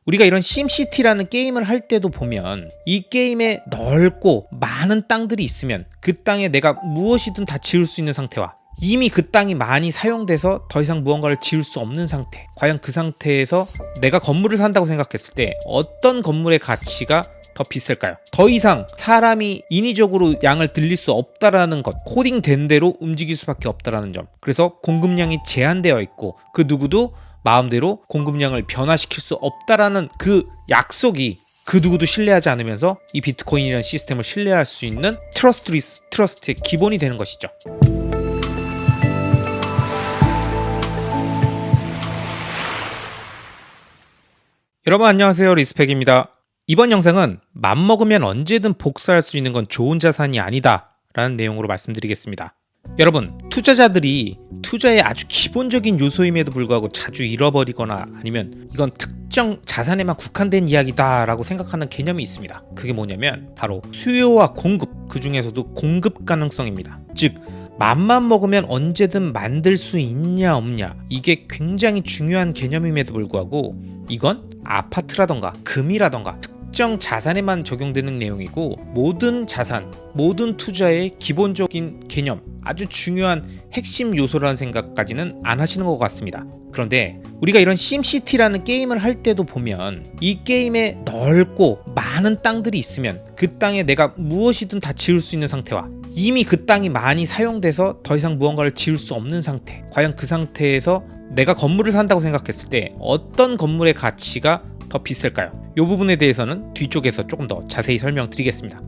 우리가 이런 심시티라는 게임을 할 때도 보면 이 게임에 넓고 많은 땅들이 있으면 그 땅에 내가 무엇이든 다 지을 수 있는 상태와 이미 그 땅이 많이 사용돼서 더 이상 무언가를 지을 수 없는 상태, 과연 그 상태에서 내가 건물을 산다고 생각했을 때 어떤 건물의 가치가 더 비쌀까요? 더 이상 사람이 인위적으로 양을 늘릴 수 없다라는 것, 코딩된 대로 움직일 수밖에 없다라는 점. 그래서 공급량이 제한되어 있고 그 누구도 마음대로 공급량을 변화시킬 수 없다라는 그 약속이 그 누구도 신뢰하지 않으면서 이 비트코인이라는 시스템을 신뢰할 수 있는 트러스트의 기본이 되는 것이죠. 여러분 안녕하세요, 리스펙입니다. 이번 영상은 맘먹으면 언제든 복사할 수 있는 건 좋은 자산이 아니다 라는 내용으로 말씀드리겠습니다. 여러분, 투자자들이 투자의 아주 기본적인 요소임에도 불구하고 자주 잃어버리거나 아니면 이건 특정 자산에만 국한된 이야기다 라고 생각하는 개념이 있습니다. 그게 뭐냐면 바로 수요와 공급, 그 중에서도 공급 가능성입니다. 즉 맘만 먹으면 언제든 만들 수 있냐 없냐, 이게 굉장히 중요한 개념임에도 불구하고 이건 아파트라던가 금이라던가 특정 자산에만 적용되는 내용이고, 모든 자산, 모든 투자의 기본적인 개념, 아주 중요한 핵심 요소라는 생각까지는 안 하시는 것 같습니다. 그런데 우리가 이런 심시티라는 게임을 할 때도 보면 이 게임에 넓고 많은 땅들이 있으면 그 땅에 내가 무엇이든 다 지을 수 있는 상태와 이미 그 땅이 많이 사용돼서 더 이상 무언가를 지을 수 없는 상태, 과연 그 상태에서 내가 건물을 산다고 생각했을 때 어떤 건물의 가치가 더 비쌀까요? 이 부분에 대해서는 뒤쪽에서 조금 더 자세히 설명드리겠습니다.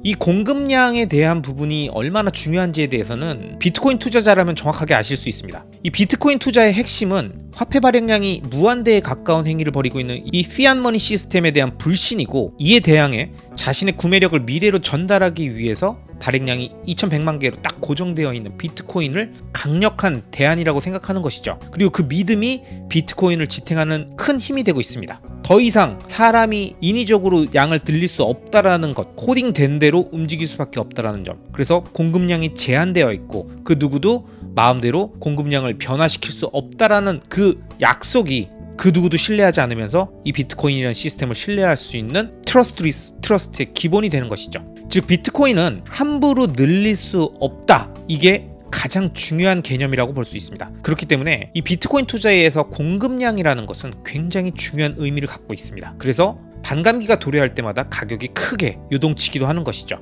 이 공급량에 대한 부분이 얼마나 중요한지에 대해서는 비트코인 투자자라면 정확하게 아실 수 있습니다. 이 비트코인 투자의 핵심은 화폐 발행량이 무한대에 가까운 행위를 벌이고 있는 이 피앗머니 시스템에 대한 불신이고, 이에 대항해 자신의 구매력을 미래로 전달하기 위해서 발행량이 2100만 개로 딱 고정되어 있는 비트코인을 강력한 대안이라고 생각하는 것이죠. 그리고 그 믿음이 비트코인을 지탱하는 큰 힘이 되고 있습니다. 더 이상 사람이 인위적으로 양을 늘릴 수 없다라는 것, 코딩된 대로 움직일 수밖에 없다라는 점. 그래서 공급량이 제한되어 있고 그 누구도 마음대로 공급량을 변화시킬 수 없다라는 그 약속이 그 누구도 신뢰하지 않으면서 이 비트코인이라는 시스템을 신뢰할 수 있는 트러스트의 기본이 되는 것이죠. 즉 비트코인은 함부로 늘릴 수 없다, 이게 가장 중요한 개념이라고 볼 수 있습니다. 그렇기 때문에 이 비트코인 투자에서 공급량이라는 것은 굉장히 중요한 의미를 갖고 있습니다. 그래서 반감기가 도래할 때마다 가격이 크게 요동치기도 하는 것이죠.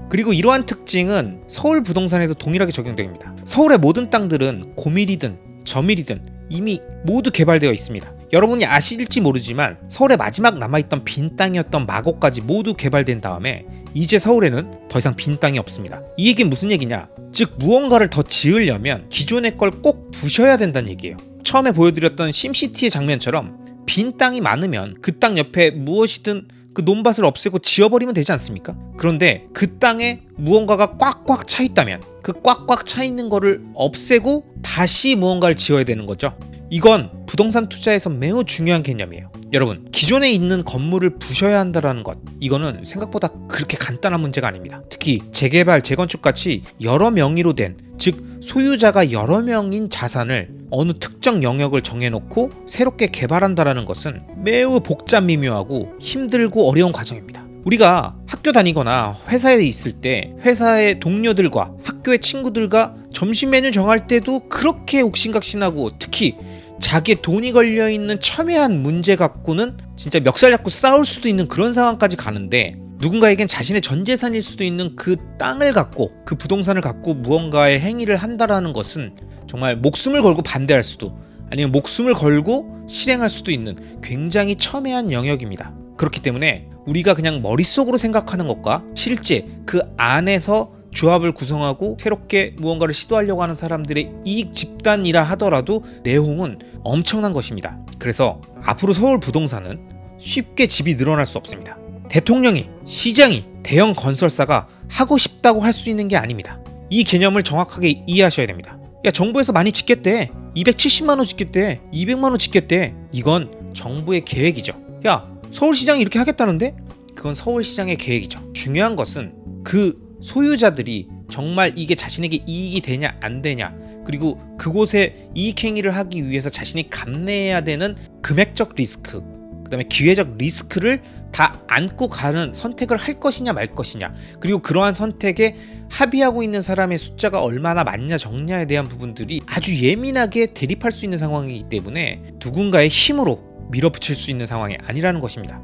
그리고 이러한 특징은 서울 부동산에도 동일하게 적용됩니다. 서울의 모든 땅들은 고밀이든 저밀이든 이미 모두 개발되어 있습니다. 여러분이 아실지 모르지만 서울의 마지막 남아있던 빈 땅이었던 마곡까지 모두 개발된 다음에 이제 서울에는 더 이상 빈 땅이 없습니다. 이 얘기는 무슨 얘기냐? 즉 무언가를 더 지으려면 기존의 걸 꼭 부셔야 된다는 얘기예요. 처음에 보여드렸던 심시티의 장면처럼 빈 땅이 많으면 그 땅 옆에 무엇이든 그 논밭을 없애고 지어버리면 되지 않습니까? 그런데 그 땅에 무언가가 꽉꽉 차 있다면 그 꽉꽉 차 있는 거를 없애고 다시 무언가를 지어야 되는 거죠. 이건 부동산 투자에서 매우 중요한 개념이에요. 여러분, 기존에 있는 건물을 부셔야 한다는 것, 이거는 생각보다 그렇게 간단한 문제가 아닙니다. 특히 재개발, 재건축 같이 여러 명의로 된, 즉 소유자가 여러 명인 자산을 어느 특정 영역을 정해놓고 새롭게 개발한다는 것은 매우 복잡 미묘하고 힘들고 어려운 과정입니다. 우리가 학교 다니거나 회사에 있을 때 회사의 동료들과 학교의 친구들과 점심 메뉴 정할 때도 그렇게 옥신각신하고, 특히 자기의 돈이 걸려있는 첨예한 문제 갖고는 진짜 멱살 잡고 싸울 수도 있는 그런 상황까지 가는데, 누군가에겐 자신의 전 재산일 수도 있는 그 땅을 갖고, 그 부동산을 갖고 무언가의 행위를 한다라는 것은 정말 목숨을 걸고 반대할 수도, 아니면 목숨을 걸고 실행할 수도 있는 굉장히 첨예한 영역입니다. 그렇기 때문에 우리가 그냥 머릿속으로 생각하는 것과 실제 그 안에서 조합을 구성하고 새롭게 무언가를 시도하려고 하는 사람들의 이익 집단이라 하더라도 내용은 엄청난 것입니다. 그래서 앞으로 서울 부동산은 쉽게 집이 늘어날 수 없습니다. 대통령이, 시장이, 대형 건설사가 하고 싶다고 할 수 있는 게 아닙니다. 이 개념을 정확하게 이해하셔야 됩니다. 야, 정부에서 많이 짓겠대, 270만원 짓겠대, 200만원 짓겠대, 이건 정부의 계획이죠. 야, 서울시장이 이렇게 하겠다는데? 그건 서울시장의 계획이죠. 중요한 것은 그 소유자들이 정말 이게 자신에게 이익이 되냐 안 되냐, 그리고 그곳에 이익행위를 하기 위해서 자신이 감내해야 되는 금액적 리스크, 그다음에 기회적 리스크를 다 안고 가는 선택을 할 것이냐 말 것이냐, 그리고 그러한 선택에 합의하고 있는 사람의 숫자가 얼마나 많냐 적냐에 대한 부분들이 아주 예민하게 대립할 수 있는 상황이기 때문에 누군가의 힘으로 밀어붙일 수 있는 상황이 아니라는 것입니다.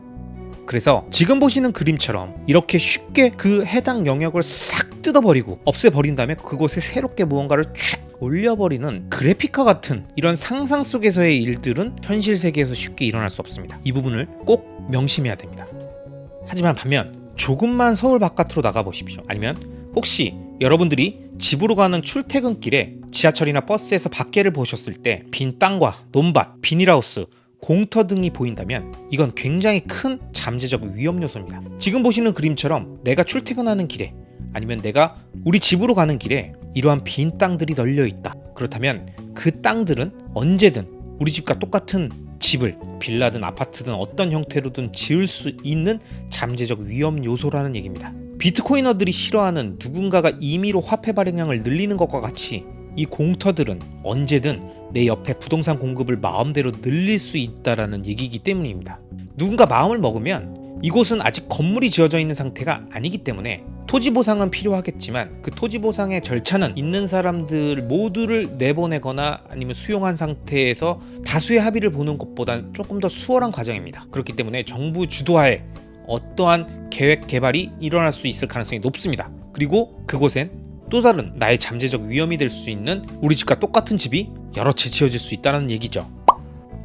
그래서 지금 보시는 그림처럼 이렇게 쉽게 그 해당 영역을 싹 뜯어버리고 없애버린 다음에 그곳에 새롭게 무언가를 축 올려버리는 그래픽과 같은 이런 상상 속에서의 일들은 현실 세계에서 쉽게 일어날 수 없습니다. 이 부분을 꼭 명심해야 됩니다. 하지만 반면 조금만 서울 바깥으로 나가보십시오. 아니면 혹시 여러분들이 집으로 가는 출퇴근길에 지하철이나 버스에서 밖에를 보셨을 때 빈 땅과 논밭, 비닐하우스, 공터 등이 보인다면 이건 굉장히 큰 잠재적 위험 요소입니다. 지금 보시는 그림처럼 내가 출퇴근하는 길에 아니면 내가 우리 집으로 가는 길에 이러한 빈 땅들이 널려 있다. 그렇다면 그 땅들은 언제든 우리 집과 똑같은 집을 빌라든 아파트든 어떤 형태로든 지을 수 있는 잠재적 위험 요소라는 얘기입니다. 비트코이너들이 싫어하는 누군가가 임의로 화폐 발행량을 늘리는 것과 같이 이 공터들은 언제든 내 옆에 부동산 공급을 마음대로 늘릴 수 있다라는 얘기이기 때문입니다. 누군가 마음을 먹으면 이곳은 아직 건물이 지어져 있는 상태가 아니기 때문에 토지 보상은 필요하겠지만 그 토지 보상의 절차는 있는 사람들 모두를 내보내거나 아니면 수용한 상태에서 다수의 합의를 보는 것보다는 조금 더 수월한 과정입니다. 그렇기 때문에 정부 주도하에 어떠한 계획 개발이 일어날 수 있을 가능성이 높습니다. 그리고 그곳엔 또 다른 나의 잠재적 위험이 될 수 있는 우리 집과 똑같은 집이 여러 채 지어질 수 있다는 얘기죠.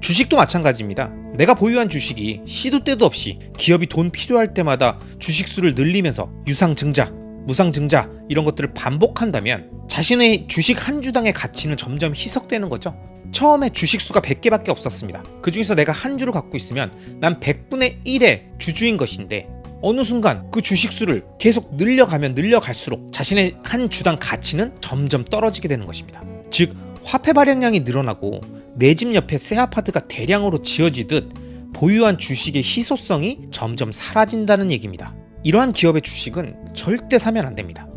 주식도 마찬가지입니다. 내가 보유한 주식이 시도 때도 없이 기업이 돈 필요할 때마다 주식수를 늘리면서 유상증자, 무상증자 이런 것들을 반복한다면 자신의 주식 한 주당의 가치는 점점 희석되는 거죠. 처음에 주식수가 100개밖에 없었습니다. 그 중에서 내가 한 주를 갖고 있으면 난 100분의 1의 주주인 것인데 어느 순간 그 주식수를 계속 늘려가면 늘려갈수록 자신의 한 주당 가치는 점점 떨어지게 되는 것입니다. 즉 화폐 발행량이 늘어나고 내 집 옆에 새 아파트가 대량으로 지어지듯 보유한 주식의 희소성이 점점 사라진다는 얘기입니다. 이러한 기업의 주식은 절대 사면 안 됩니다.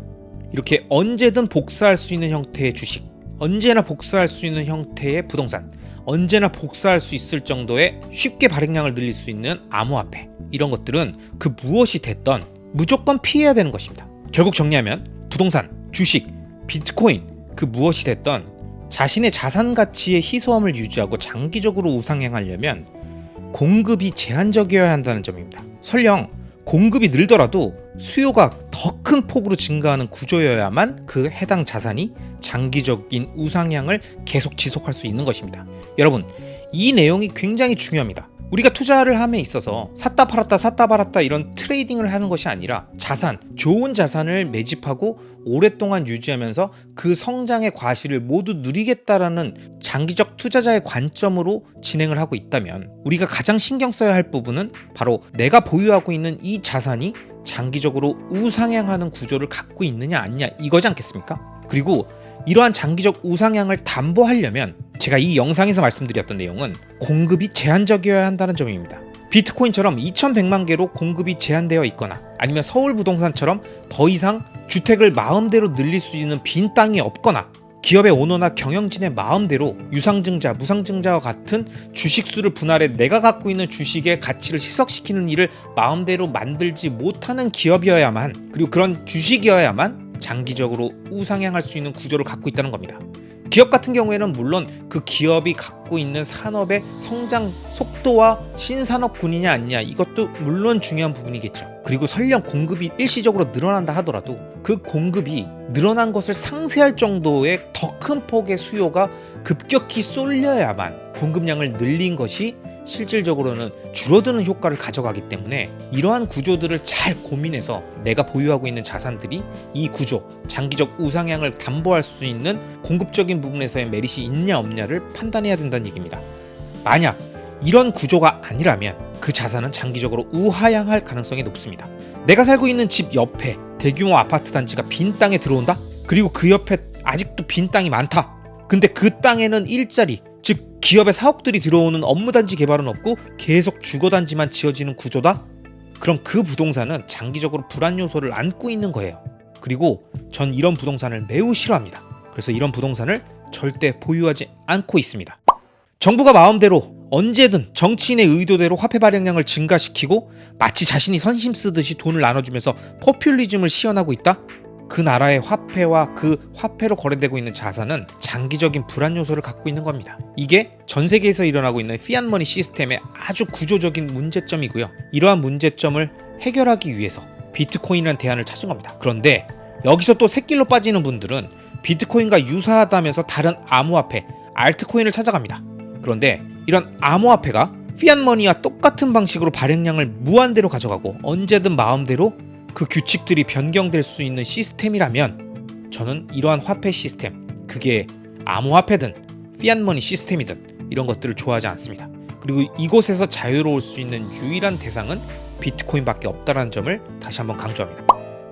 이렇게 언제든 복사할 수 있는 형태의 주식, 언제나 복사할 수 있는 형태의 부동산, 언제나 복사할 수 있을 정도의 쉽게 발행량을 늘릴 수 있는 암호화폐, 이런 것들은 그 무엇이 됐던 무조건 피해야 되는 것입니다. 결국 정리하면 부동산, 주식, 비트코인 그 무엇이 됐던 자신의 자산 가치의 희소함을 유지하고 장기적으로 우상향하려면 공급이 제한적이어야 한다는 점입니다. 설령 공급이 늘더라도 수요가 더 큰 폭으로 증가하는 구조여야만 그 해당 자산이 장기적인 우상향을 계속 지속할 수 있는 것입니다. 여러분, 이 내용이 굉장히 중요합니다. 우리가 투자를 함에 있어서 샀다 팔았다 이런 트레이딩을 하는 것이 아니라 자산, 좋은 자산을 매집하고 오랫동안 유지하면서 그 성장의 과실을 모두 누리겠다라는 장기적 투자자의 관점으로 진행을 하고 있다면 우리가 가장 신경 써야 할 부분은 바로 내가 보유하고 있는 이 자산이 장기적으로 우상향하는 구조를 갖고 있느냐 아니냐 이거지 않겠습니까? 그리고 이러한 장기적 우상향을 담보하려면 제가 이 영상에서 말씀드렸던 내용은 공급이 제한적이어야 한다는 점입니다. 비트코인처럼 2100만 개로 공급이 제한되어 있거나 아니면 서울 부동산처럼 더 이상 주택을 마음대로 늘릴 수 있는 빈 땅이 없거나 기업의 오너나 경영진의 마음대로 유상증자, 무상증자와 같은 주식수를 분할해 내가 갖고 있는 주식의 가치를 희석시키는 일을 마음대로 만들지 못하는 기업이어야만, 그리고 그런 주식이어야만 장기적으로 우상향할 수 있는 구조를 갖고 있다는 겁니다. 기업 같은 경우에는 물론 그 기업이 갖고 있는 산업의 성장 속도와 신산업군이냐 아니냐 이것도 물론 중요한 부분이겠죠. 그리고 설령 공급이 일시적으로 늘어난다 하더라도 그 공급이 늘어난 것을 상쇄할 정도의 더 큰 폭의 수요가 급격히 쏠려야만 공급량을 늘린 것이 실질적으로는 줄어드는 효과를 가져가기 때문에 이러한 구조들을 잘 고민해서 내가 보유하고 있는 자산들이 이 구조, 장기적 우상향을 담보할 수 있는 공급적인 부분에서의 메리트이 있냐 없냐를 판단해야 된다는 얘기입니다. 만약 이런 구조가 아니라면 그 자산은 장기적으로 우하향할 가능성이 높습니다. 내가 살고 있는 집 옆에 대규모 아파트 단지가 빈 땅에 들어온다? 그리고 그 옆에 아직도 빈 땅이 많다. 근데 그 땅에는 일자리, 즉 기업의 사옥들이 들어오는 업무단지 개발은 없고 계속 주거단지만 지어지는 구조다? 그럼 그 부동산은 장기적으로 불안 요소를 안고 있는 거예요. 그리고 전 이런 부동산을 매우 싫어합니다. 그래서 이런 부동산을 절대 보유하지 않고 있습니다. 정부가 마음대로 언제든 정치인의 의도대로 화폐 발행량을 증가시키고 마치 자신이 선심 쓰듯이 돈을 나눠주면서 포퓰리즘을 시연하고 있다? 그 나라의 화폐와 그 화폐로 거래되고 있는 자산은 장기적인 불안 요소를 갖고 있는 겁니다. 이게 전 세계에서 일어나고 있는 피앗머니 시스템의 아주 구조적인 문제점이고요. 이러한 문제점을 해결하기 위해서 비트코인이라는 대안을 찾은 겁니다. 그런데 여기서 또 새길로 빠지는 분들은 비트코인과 유사하다면서 다른 암호화폐, 알트코인을 찾아갑니다. 그런데 이런 암호화폐가 피앗머니와 똑같은 방식으로 발행량을 무한대로 가져가고 언제든 마음대로 그 규칙들이 변경될 수 있는 시스템이라면 저는 이러한 화폐 시스템, 그게 암호화폐든 피앗머니 시스템이든 이런 것들을 좋아하지 않습니다. 그리고 이곳에서 자유로울 수 있는 유일한 대상은 비트코인밖에 없다는 점을 다시 한번 강조합니다.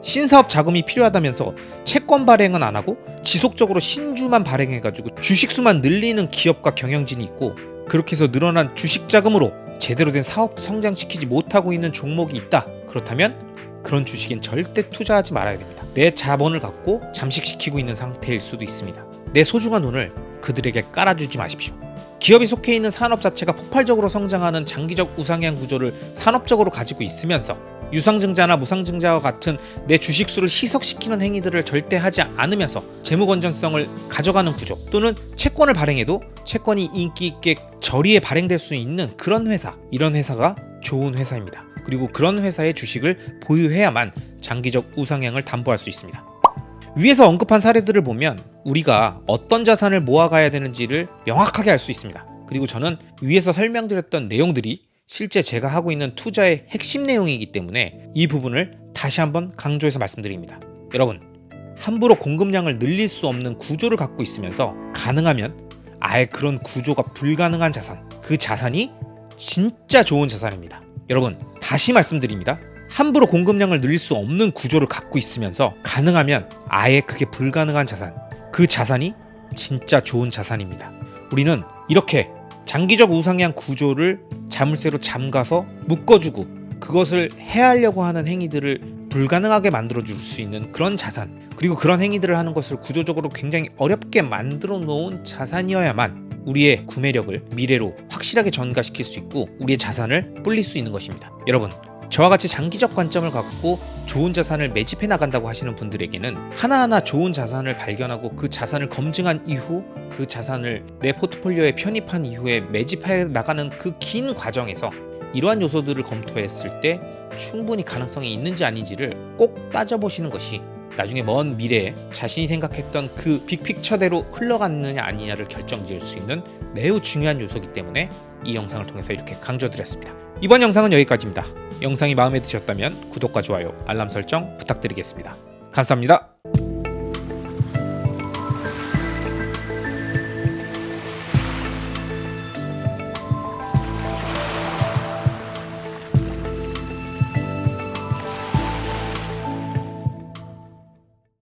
신사업 자금이 필요하다면서 채권 발행은 안 하고 지속적으로 신주만 발행해가지고 주식수만 늘리는 기업과 경영진이 있고, 그렇게 해서 늘어난 주식 자금으로 제대로 된 사업도 성장시키지 못하고 있는 종목이 있다. 그렇다면 그런 주식엔 절대 투자하지 말아야 됩니다. 내 자본을 갖고 잠식시키고 있는 상태일 수도 있습니다. 내 소중한 돈을 그들에게 깔아주지 마십시오. 기업이 속해 있는 산업 자체가 폭발적으로 성장하는 장기적 우상향 구조를 산업적으로 가지고 있으면서 유상증자나 무상증자와 같은 내 주식수를 희석시키는 행위들을 절대 하지 않으면서 재무 건전성을 가져가는 구조, 또는 채권을 발행해도 채권이 인기 있게 저리에 발행될 수 있는 그런 회사, 이런 회사가 좋은 회사입니다. 그리고 그런 회사의 주식을 보유해야만 장기적 우상향을 담보할 수 있습니다. 위에서 언급한 사례들을 보면 우리가 어떤 자산을 모아가야 되는지를 명확하게 알 수 있습니다. 그리고 저는 위에서 설명드렸던 내용들이 실제 제가 하고 있는 투자의 핵심 내용이기 때문에 이 부분을 다시 한번 강조해서 말씀드립니다. 여러분, 함부로 공급량을 늘릴 수 없는 구조를 갖고 있으면서 가능하면 아예 그런 구조가 불가능한 자산, 그 자산이 진짜 좋은 자산입니다. 여러분, 다시 말씀드립니다. 함부로 공급량을 늘릴 수 없는 구조를 갖고 있으면서 가능하면 아예 그게 불가능한 자산, 그 자산이 진짜 좋은 자산입니다. 우리는 이렇게 장기적 우상향 구조를 자물쇠로 잠가서 묶어주고 그것을 해하려고 하는 행위들을 불가능하게 만들어줄 수 있는 그런 자산, 그리고 그런 행위들을 하는 것을 구조적으로 굉장히 어렵게 만들어 놓은 자산이어야만 우리의 구매력을 미래로 확실하게 전가시킬 수 있고 우리의 자산을 불릴 수 있는 것입니다. 여러분, 저와 같이 장기적 관점을 갖고 좋은 자산을 매집해 나간다고 하시는 분들에게는 하나하나 좋은 자산을 발견하고 그 자산을 검증한 이후 그 자산을 내 포트폴리오에 편입한 이후에 매집해 나가는 그 긴 과정에서 이러한 요소들을 검토했을 때 충분히 가능성이 있는지 아닌지를 꼭 따져보시는 것이 나중에 먼 미래에 자신이 생각했던 그 빅픽처대로 흘러갔느냐 아니냐를 결정지을 수 있는 매우 중요한 요소이기 때문에 이 영상을 통해서 이렇게 강조드렸습니다. 이번 영상은 여기까지입니다. 영상이 마음에 드셨다면 구독과 좋아요, 알람 설정 부탁드리겠습니다. 감사합니다.